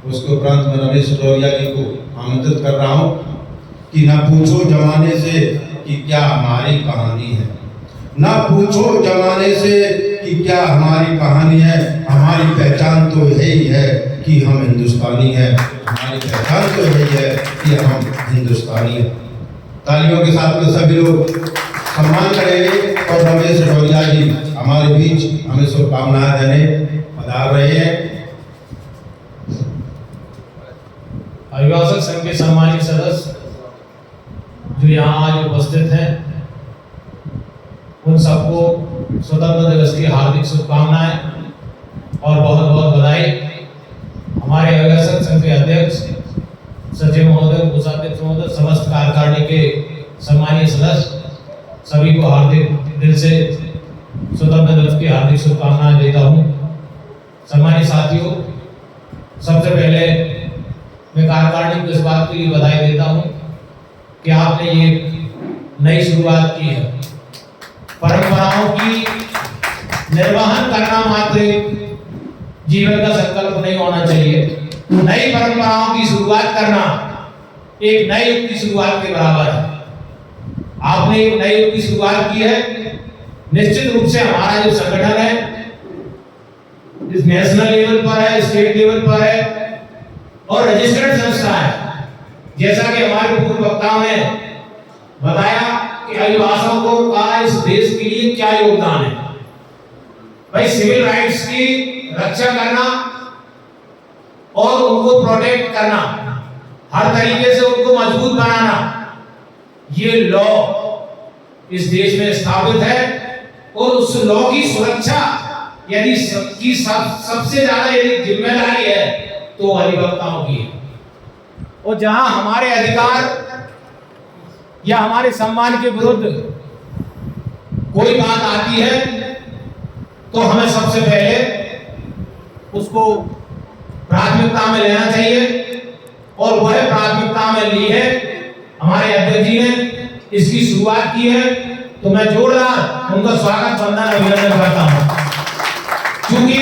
उसके उपरांत मैं रमेश डोरिया जी को आमंत्रित कर रहा हूँ कि न पूछो जमाने से कि क्या हमारी कहानी है, न पूछो जमाने से कि क्या हमारी कहानी है। हमारी पहचान तो यही है कि हम हिंदुस्तानी हैं, हमारी पहचान तो यही है कि हम हिंदुस्तानी हैं। तालियों के साथ में सभी लोग सम्मान करेंगे और रमेश डोरिया जी हमारे बीच हमें शुभकामनाएं देने पधार रहे हैं। अभिभाषक संघ के सम्मानित सदस्य जो यहाँ आज उपस्थित हैं, उन सबको स्वतंत्रता दिवस की हार्दिक शुभकामनाएं और बहुत बहुत बधाई। हमारे अभिभाषक संघ के अध्यक्ष, सचिव महोदय, कोषाध्यक्ष महोदय, समस्त कार्यकारिणी के सम्मानीय सदस्य, सभी को हार्दिक दिल से स्वतंत्रता दिवस की हार्दिक शुभकामनाएं देता हूँ। सम्मानित साथियों, सबसे पहले मैं कार्यकारिणी को इस बात के लिए बधाई देता हूँ कि आपने ये नई शुरुआत की है। परंपराओं की निर्वहन करना मात्र जीवन का संकल्प नहीं होना चाहिए। नई परंपराओं की शुरुआत करना एक नए युग की शुरुआत के बराबर है। आपने एक नए युग की शुरुआत की है। निश्चित रूप से हमारा जो संगठन है, इस नेशनल लेवल पर है, स्टेट लेवल पर है और रजिस्टर्ड संस्था है। जैसा कि हमारे पूर्व वक्ताओं ने बताया कि अभिभाषकों का इस देश के लिए क्या योगदान है। भाई, सिविल राइट्स की रक्षा करना और उनको प्रोटेक्ट करना, हर तरीके से उनको मजबूत बनाना, ये लॉ इस देश में स्थापित है और उस लॉ की सुरक्षा यदि सबसे ज्यादा यदि जिम्मेदारी है तो अधिवक्ताओं की है। और जहां हमारे अधिकार या हमारे सम्मान के विरुद्ध कोई बात आती है तो हमें सबसे पहले उसको प्राथमिकता में लेना चाहिए और वह प्राथमिकता में ली है। हमारे अध्यक्ष जी ने इसकी शुरुआत की है तो मैं जोरदार उनका स्वागत, वंदन, अभिनंदन करता हूं। क्योंकि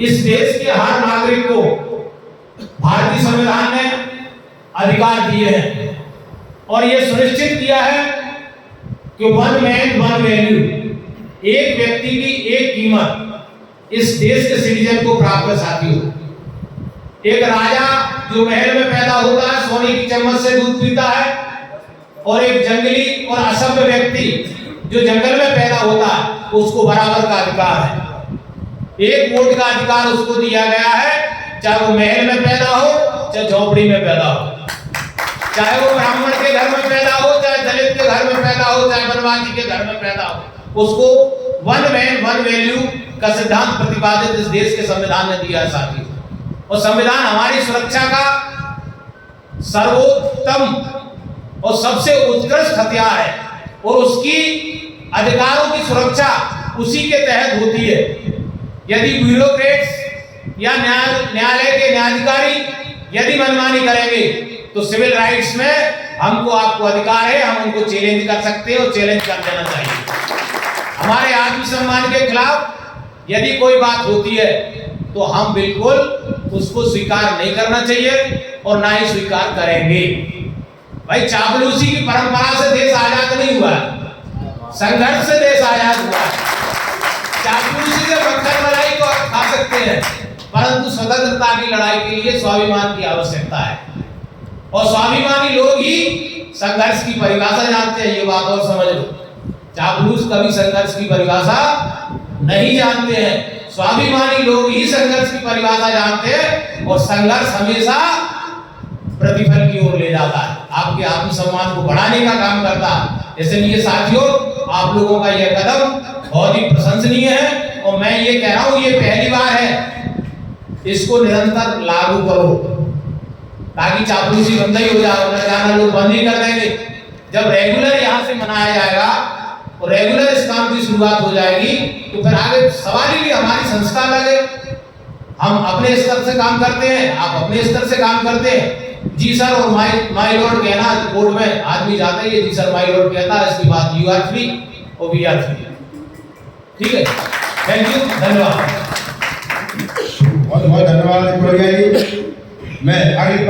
इस देश के हर नागरिक को भारतीय संविधान ने अधिकार दिए हैं और यह सुनिश्चित किया है कि वन मैन वन वैल्यू, एक व्यक्ति की एक कीमत इस देश के सिटीजन को प्राप्त है। साथियों, एक राजा जो महल में पैदा होता है, सोने की चम्मच से दूध पीता है, और एक जंगली और असभ्य व्यक्ति जो जंगल में पैदा होता है, उसको बराबर का अधिकार है। एक वोट का अधिकार उसको दिया गया है, चाहे वो महल में पैदा हो, चाहे झोपड़ी में पैदा हो, चाहे वो ब्राह्मण के घर में पैदा हो, चाहे दलित के घर में पैदा हो, चाहे वनवासी के घर में पैदा हो, उसको वन मैन वन वैल्यू का सिद्धांत प्रतिपादित इस देश के संविधान ने दिया है। साथियों, और संविधान हमारी सुरक्षा का सर्वोत्तम और सबसे उत्कृष्ट हथियार है और उसकी अधिकारों की सुरक्षा उसी के तहत होती है। यदि ब्यूरोक्रेट्स या न्यायालय के न्यायाधिकारी यदि मनमानी करेंगे तो सिविल राइट्स में हमको आपको अधिकार है, हम उनको चैलेंज कर सकते हैं और चैलेंज कर देना चाहिए। हमारे आत्मसम्मान के खिलाफ यदि कोई बात होती है तो हम बिल्कुल उसको स्वीकार नहीं करना चाहिए और ना ही स्वीकार करेंगे। भाई, चापलूसी की परंपरा से देश आजाद नहीं हुआ, संघर्ष से देश आजाद हुआ। चापलूसी से पत्थर लड़ाई को खा सकते हैं, परंतु स्वतंत्रता की लड़ाई के लिए स्वाभिमान की आवश्यकता है और स्वाभिमानी लोग ही संघर्ष की परिभाषा जानते हैं। ये बात और समझ लो, चापलूस कभी संघर्ष की परिभाषा नहीं जानते हैं। स्वाभिमानी लोग ही संघर्ष की परिभाषा जानते हैं और संघर्ष हमेशा प्रतिफल की ओर ले जाता है, आपके आत्मसम्मान को बढ़ाने का काम करता है। इसलिए साथियों, आप लोगों का यह कदम बहुत ही प्रशंसनीय है और मैं ये कह रहा हूं, ये पहली बार है, इसको निरंतर लागू करो ताकि चापलूसी बंद ही हो जाए, न जाना लोग बंद ही कर देंगे। जब रेगुलर यहाँ से मनाया जाएगा और रेगुलर इस काम की शुरुआत हो जाएगी तो फिर आगे सवाल ही हमारी संस्था लगे। हम अपने स्तर से काम करते हैं, आप अपने स्तर से काम करते हैं। जी सर और माय लॉर्ड कहना, कोर्ट में आदमी जाता है, जी सर माय लॉर्ड कहता है, इसके बाद यू आर फ्री और वी आर फ्री। ठीक है, थैंक यू, धन्यवाद। बहुत बहुत धन्यवाद। मैं अगली